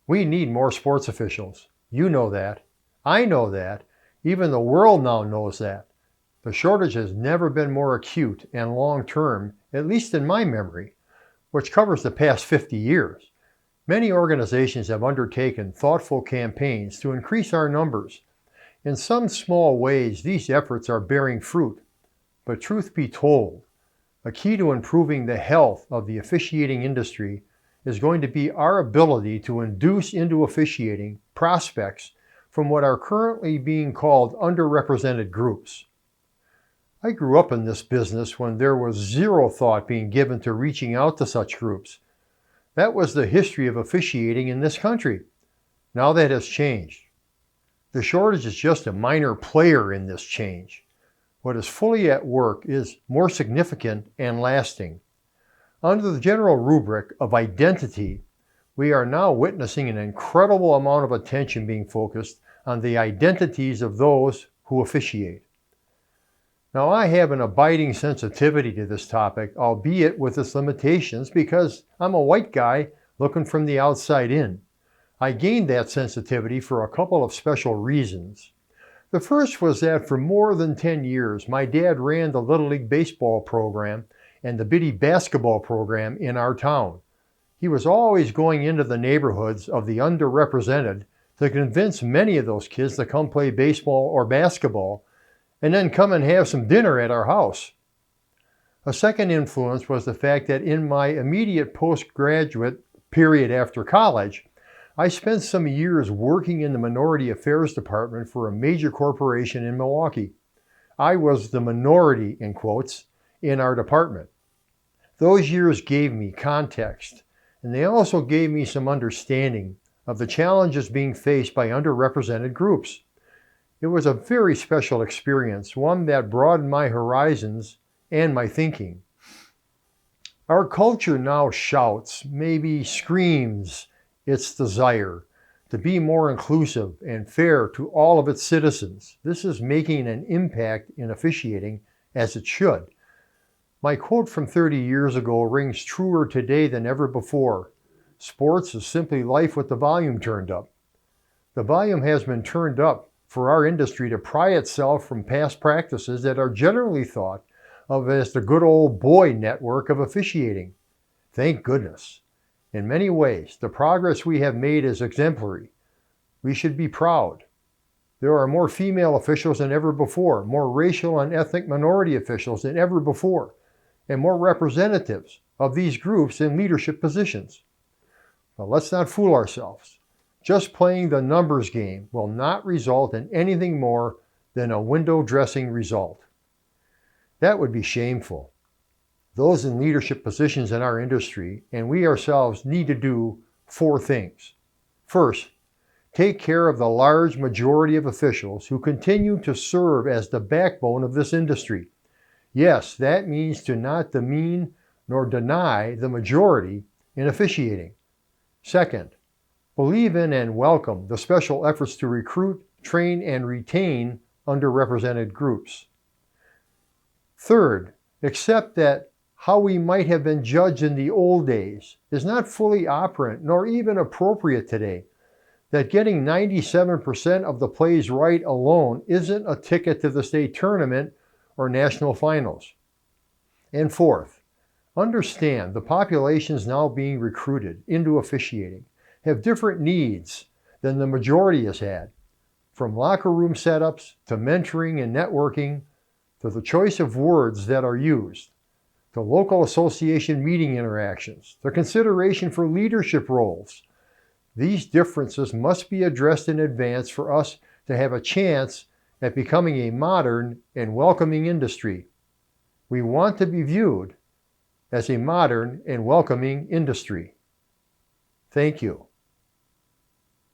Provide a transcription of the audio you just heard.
We need more sports officials. You know that. I know that. Even the world now knows that. The shortage has never been more acute and long-term, at least in my memory, which covers the past 50 years. Many organizations have undertaken thoughtful campaigns to increase our numbers. In some small ways, these efforts are bearing fruit. But truth be told, a key to improving the health of the officiating industry is going to be our ability to induce into officiating prospects from what are currently being called underrepresented groups. I grew up in this business when there was zero thought being given to reaching out to such groups. That was the history of officiating in this country. Now that has changed. The shortage is just a minor player in this change. What is fully at work is more significant and lasting. Under the general rubric of identity, we are now witnessing an incredible amount of attention being focused on the identities of those who officiate. Now, I have an abiding sensitivity to this topic, albeit with its limitations, because I'm a white guy looking from the outside in. I gained that sensitivity for a couple of special reasons. The first was that for more than 10 years, my dad ran the Little League baseball program and the Biddy basketball program in our town. He was always going into the neighborhoods of the underrepresented to convince many of those kids to come play baseball or basketball and then come and have some dinner at our house. A second influence was the fact that in my immediate postgraduate period after college, I spent some years working in the minority affairs department for a major corporation in Milwaukee. I was the minority, in quotes, in our department. Those years gave me context, and they also gave me some understanding of the challenges being faced by underrepresented groups. It was a very special experience, one that broadened my horizons and my thinking. Our culture now shouts, maybe screams, its desire to be more inclusive and fair to all of its citizens. This is making an impact in officiating, as it should. My quote from 30 years ago rings truer today than ever before. Sports is simply life with the volume turned up. The volume has been turned up for our industry to pry itself from past practices that are generally thought of as the good old boy network of officiating. Thank goodness. In many ways, the progress we have made is exemplary. We should be proud. There are more female officials than ever before, more racial and ethnic minority officials than ever before, and more representatives of these groups in leadership positions. But let's not fool ourselves. Just playing the numbers game will not result in anything more than a window dressing result. That would be shameful. Those in leadership positions in our industry and we ourselves need to do 4 things. First, take care of the large majority of officials who continue to serve as the backbone of this industry. Yes, that means to not demean nor deny the majority in officiating. Second, believe in and welcome the special efforts to recruit, train, and retain underrepresented groups. Third, accept that how we might have been judged in the old days is not fully operant nor even appropriate today. That getting 97% of the plays right alone isn't a ticket to the state tournament or national finals. And fourth, understand the populations now being recruited into officiating have different needs than the majority has had, from locker room setups to mentoring and networking to the choice of words that are used, to local association meeting interactions, to consideration for leadership roles. These differences must be addressed in advance for us to have a chance at becoming a modern and welcoming industry. We want to be viewed as a modern and welcoming industry. Thank you.